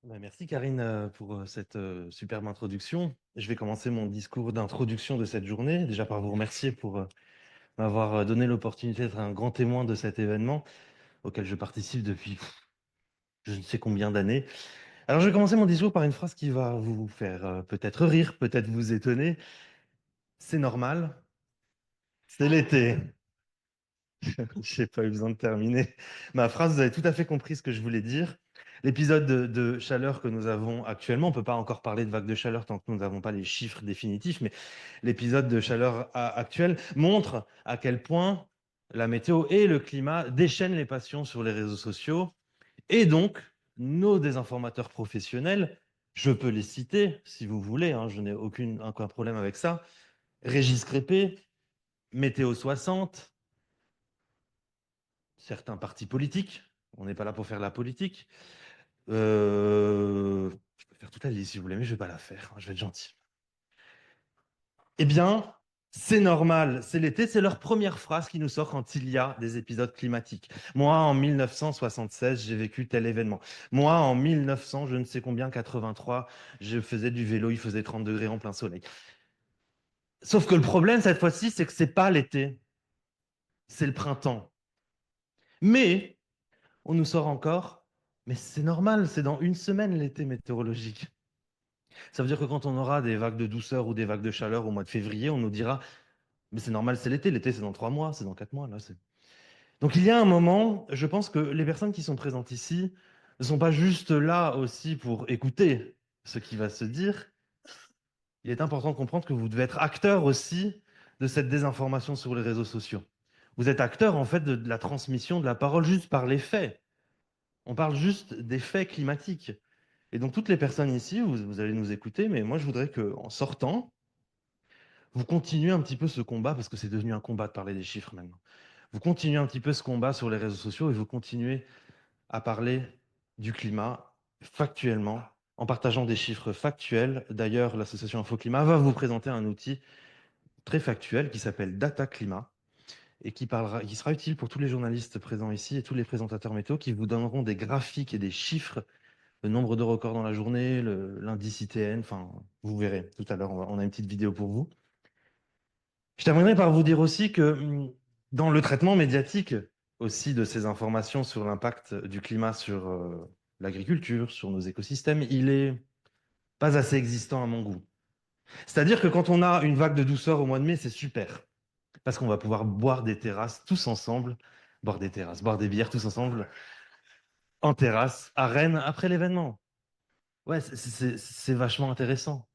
Merci Karine pour cette superbe introduction. Je vais commencer mon discours d'introduction de cette journée, déjà par vous remercier pour m'avoir donné l'opportunité d'être un grand témoin de cet événement auquel je participe depuis je ne sais combien d'années. Alors je vais commencer mon discours par une phrase qui va vous faire peut-être rire, peut-être vous étonner. C'est normal, c'est l'été. J'ai pas eu besoin de terminer ma phrase, vous avez tout à fait compris ce que je voulais dire. L'épisode de chaleur que nous avons actuellement, on ne peut pas encore parler de vague de chaleur tant que nous n'avons pas les chiffres définitifs, mais l'épisode de chaleur actuel montre à quel point la météo et le climat déchaînent les passions sur les réseaux sociaux. Et donc, nos désinformateurs professionnels, je peux les citer si vous voulez, hein, je n'ai aucun problème avec ça. Régis Crépé, Météo 60, certains partis politiques. On n'est pas là pour faire la politique. Je peux faire toute la liste si vous voulez, mais je ne vais pas la faire. Je vais être gentil. Eh bien, c'est normal, c'est l'été, c'est leur première phrase qui nous sort quand il y a des épisodes climatiques. Moi, en 1976, j'ai vécu tel événement. Moi, en 1900, je ne sais combien, 83, je faisais du vélo, il faisait 30 degrés en plein soleil. Sauf que le problème, cette fois-ci, c'est que c'est pas l'été, c'est le printemps. Mais on nous sort encore, mais c'est normal, c'est dans une semaine l'été météorologique. Ça veut dire que quand on aura des vagues de douceur ou des vagues de chaleur au mois de février, on nous dira, mais c'est normal, c'est l'été c'est dans 3 mois, c'est dans 4 mois, là. Donc il y a un moment, je pense que les personnes qui sont présentes ici ne sont pas juste là aussi pour écouter ce qui va se dire. Il est important de comprendre que vous devez être acteur aussi de cette désinformation sur les réseaux sociaux. Vous êtes acteur en fait de la transmission de la parole juste par les faits. On parle juste des faits climatiques. Et donc toutes les personnes ici, vous allez nous écouter, mais moi je voudrais qu'en sortant, vous continuez un petit peu ce combat, parce que c'est devenu un combat de parler des chiffres maintenant. Vous continuez un petit peu ce combat sur les réseaux sociaux et vous continuez à parler du climat factuellement, en partageant des chiffres factuels. D'ailleurs, l'association InfoClimat va vous présenter un outil très factuel qui s'appelle Data Climat et qui sera utile pour tous les journalistes présents ici et tous les présentateurs météo qui vous donneront des graphiques et des chiffres, le nombre de records dans la journée, l'indice ITN, enfin, vous verrez tout à l'heure, on a une petite vidéo pour vous. Je terminerai par vous dire aussi que dans le traitement médiatique aussi de ces informations sur l'impact du climat sur l'agriculture, sur nos écosystèmes, il est pas assez existant à mon goût. C'est-à-dire que quand on a une vague de douceur au mois de mai, c'est super, parce qu'on va pouvoir boire des terrasses tous ensemble, boire des bières tous ensemble en terrasse à Rennes après l'événement. Ouais, c'est vachement intéressant.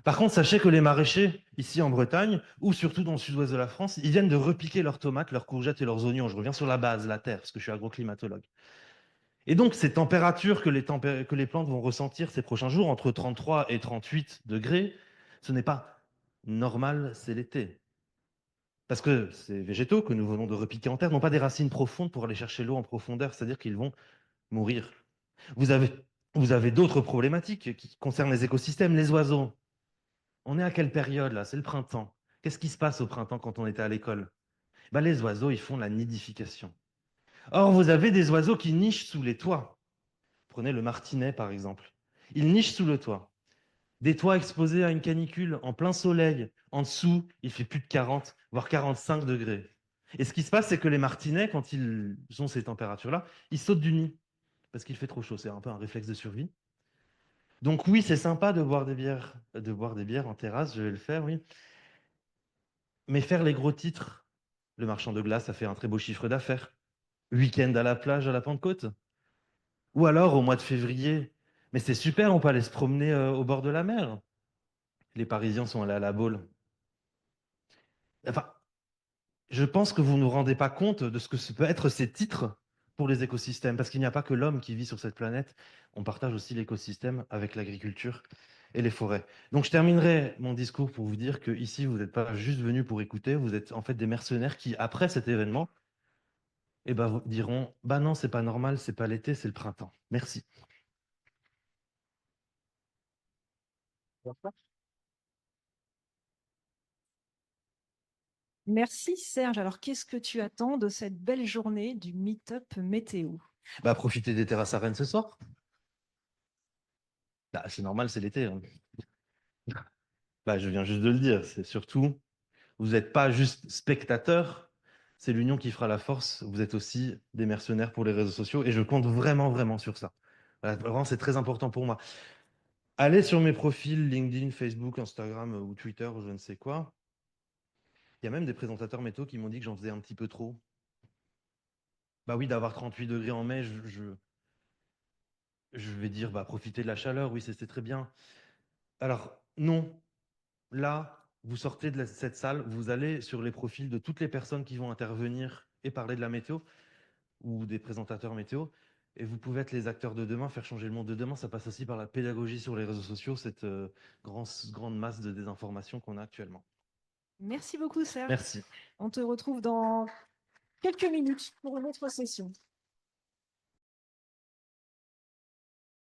Par contre, sachez que les maraîchers, ici en Bretagne, ou surtout dans le sud-ouest de la France, ils viennent de repiquer leurs tomates, leurs courgettes et leurs oignons. Je reviens sur la base, la terre, parce que je suis agroclimatologue. Et donc, ces températures que les plantes vont ressentir ces prochains jours, entre 33 et 38 degrés, ce n'est pas normal, c'est l'été. Parce que ces végétaux que nous venons de repiquer en terre n'ont pas des racines profondes pour aller chercher l'eau en profondeur, c'est-à-dire qu'ils vont mourir. Vous avez, vous avez d'autres problématiques qui concernent les écosystèmes, les oiseaux. On est à quelle période là? C'est le printemps. Qu'est-ce qui se passe au printemps quand on était à l'école? Ben, les oiseaux, ils font la nidification. Or, vous avez des oiseaux qui nichent sous les toits. Prenez le martinet, par exemple. Il niche sous le toit. Des toits exposés à une canicule en plein soleil. En dessous, il fait plus de 40, voire 45 degrés. Et ce qui se passe, c'est que les martinets, quand ils ont ces températures-là, ils sautent du nid parce qu'il fait trop chaud. C'est un peu un réflexe de survie. Donc oui, c'est sympa de boire des bières en terrasse, je vais le faire, oui. Mais faire les gros titres, le marchand de glace a fait un très beau chiffre d'affaires. Week-end à la plage à la Pentecôte. Ou alors au mois de février. Mais c'est super, on peut aller se promener au bord de la mer. Les Parisiens sont allés à la Baule. Enfin, je pense que vous ne vous rendez pas compte de ce que peut être ces titres pour les écosystèmes, parce qu'il n'y a pas que l'homme qui vit sur cette planète, on partage aussi l'écosystème avec l'agriculture et les forêts. Donc je terminerai mon discours pour vous dire que ici, vous n'êtes pas juste venus pour écouter, vous êtes en fait des mercenaires qui, après cet événement, eh ben, vous diront, bah non, c'est pas normal, c'est pas l'été, c'est le printemps. Merci. Merci Serge. Alors, qu'est-ce que tu attends de cette belle journée du Meet-up météo? Bah, profitez des terrasses à Rennes ce soir. Bah, c'est normal, c'est l'été, hein. Bah, je viens juste de le dire. C'est surtout, vous n'êtes pas juste spectateur, c'est l'union qui fera la force. Vous êtes aussi des mercenaires pour les réseaux sociaux et je compte vraiment, vraiment sur ça. Voilà, vraiment, c'est très important pour moi. Allez sur mes profils LinkedIn, Facebook, Instagram ou Twitter ou je ne sais quoi. Il y a même des présentateurs météo qui m'ont dit que j'en faisais un petit peu trop. Bah oui, d'avoir 38 degrés en mai, je vais dire, bah, profitez de la chaleur, oui, c'est très bien. Alors, non, là, vous sortez de cette salle, vous allez sur les profils de toutes les personnes qui vont intervenir et parler de la météo ou des présentateurs météo. Et vous pouvez être les acteurs de demain, faire changer le monde de demain. Ça passe aussi par la pédagogie sur les réseaux sociaux, cette grande masse de désinformation qu'on a actuellement. Merci beaucoup, Serge. Merci. On te retrouve dans quelques minutes pour une autre session.